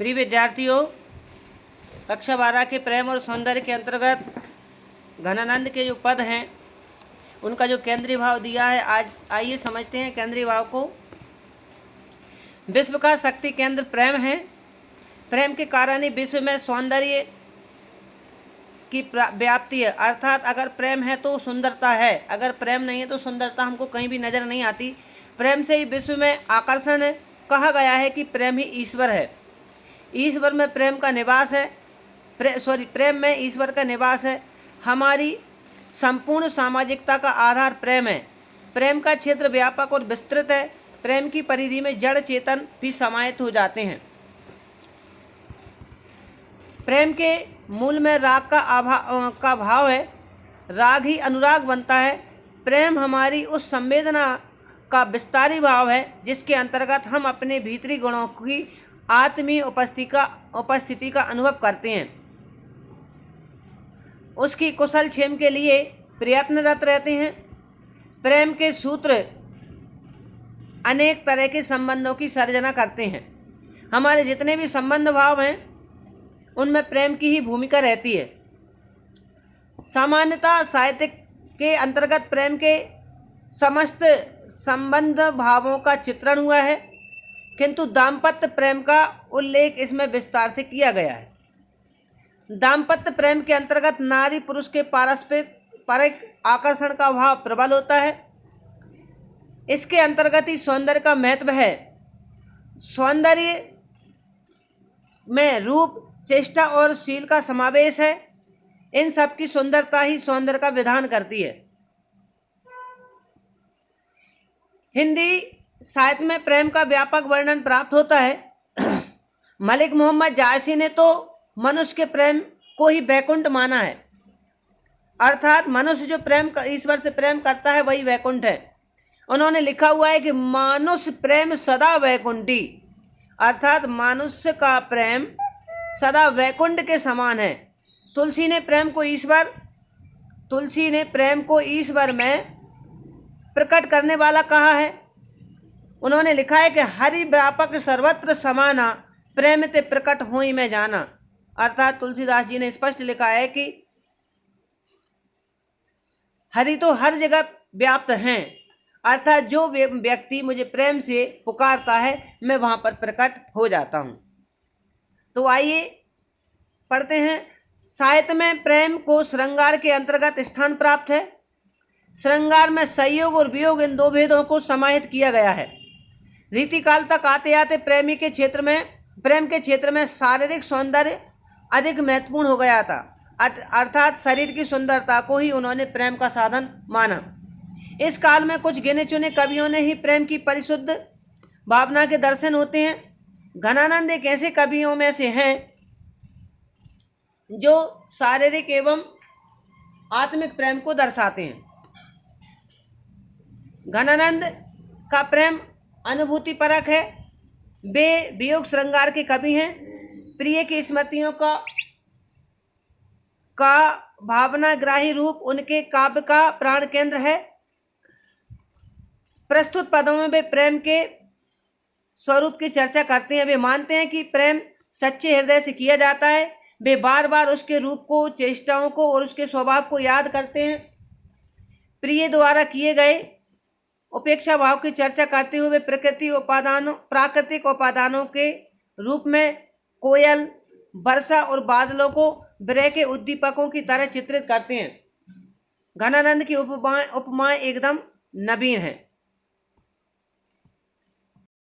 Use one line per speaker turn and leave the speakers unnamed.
प्रिय विद्यार्थियों, कक्षा 12 के प्रेम और सौंदर्य के अंतर्गत घनानंद के जो पद हैं उनका जो केंद्रीय भाव दिया है, आज आइए समझते हैं केंद्रीय भाव को। विश्व का शक्ति केंद्र प्रेम है। प्रेम के कारण ही विश्व में सौंदर्य की व्याप्ति है, अर्थात अगर प्रेम है तो सुंदरता है, अगर प्रेम नहीं है तो सुंदरता हमको कहीं भी नजर नहीं आती। प्रेम से ही विश्व में आकर्षण है। कहा गया है कि प्रेम ही ईश्वर है। ईश्वर में प्रेम का निवास है। प्रेम में ईश्वर का निवास है। हमारी संपूर्ण सामाजिकता का आधार प्रेम है। प्रेम का क्षेत्र व्यापक और विस्तृत है। प्रेम की परिधि में जड़ चेतन भी समाहित हो जाते हैं। प्रेम के मूल में राग का भाव है। राग ही अनुराग बनता है। प्रेम हमारी उस संवेदना का विस्तारी भाव है जिसके अंतर्गत हम अपने भीतरी गुणों की आत्मीय उपस्थिति का अनुभव करते हैं, उसकी कुशल क्षेम के लिए प्रयत्नरत रहते हैं। प्रेम के सूत्र अनेक तरह के संबंधों की सर्जना करते हैं। हमारे जितने भी संबंध भाव हैं उनमें प्रेम की ही भूमिका रहती है। सामान्यतः साहित्य के अंतर्गत प्रेम के समस्त संबंध भावों का चित्रण हुआ है, किंतु दाम्पत्य प्रेम का उल्लेख इसमें विस्तार से किया गया है। दाम्पत्य प्रेम के अंतर्गत नारी पुरुष के पारस्परिक आकर्षण का भाव प्रबल होता है। इसके अंतर्गत ही सौंदर्य का महत्व है। सौंदर्य में रूप, चेष्टा और शील का समावेश है। इन सब की सुंदरता ही सौंदर्य का विधान करती है। हिंदी साहित्य में प्रेम का व्यापक वर्णन प्राप्त होता है। मलिक मोहम्मद जायसी ने तो मनुष्य के प्रेम को ही वैकुंठ माना है, अर्थात मनुष्य जो ईश्वर से प्रेम करता है वही वैकुंठ है। उन्होंने लिखा हुआ है कि मानुष प्रेम सदा वैकुंठी, अर्थात मनुष्य का प्रेम सदा वैकुंठ के समान है। तुलसी ने प्रेम को ईश्वर में प्रकट करने वाला कहा है। उन्होंने लिखा है कि हरि व्यापक सर्वत्र समाना, प्रेम ते प्रकट होई में जाना, अर्थात तुलसीदास जी ने स्पष्ट लिखा है कि हरि तो हर जगह व्याप्त हैं, अर्थात जो व्यक्ति मुझे प्रेम से पुकारता है मैं वहां पर प्रकट हो जाता हूं। तो आइए पढ़ते हैं। साहित्य में प्रेम को श्रृंगार के अंतर्गत स्थान प्राप्त है। श्रृंगार में संयोग और वियोग इन दो भेदों को समाहित किया गया है। रीतिकाल तक आते आते प्रेम के क्षेत्र में शारीरिक सौंदर्य अधिक महत्वपूर्ण हो गया था, अर्थात शरीर की सुंदरता को ही उन्होंने प्रेम का साधन माना। इस काल में कुछ गिने चुने कवियों ने ही प्रेम की परिशुद्ध भावना के दर्शन होते हैं। घनानंद एक ऐसे कवियों में से हैं जो शारीरिक एवं आत्मिक प्रेम को दर्शाते हैं। घनानंद का प्रेम अनुभूति परक है। वे वियोग श्रृंगार के कवि हैं। प्रिय की स्मृतियों का भावनाग्राही रूप उनके काव्य का प्राण केंद्र है। प्रस्तुत पदों में वे प्रेम के स्वरूप की चर्चा करते हैं। वे मानते हैं कि प्रेम सच्चे हृदय से किया जाता है। वे बार बार उसके रूप को, चेष्टाओं को और उसके स्वभाव को याद करते हैं। प्रिय द्वारा किए गए उपेक्षा भाव की चर्चा करते हुए प्राकृतिक उपादानों के रूप में कोयल, वर्षा और बादलों को विरह के उद्दीपकों की तरह चित्रित करते हैं। घनानंद की उपमाएं एकदम नवीन हैं।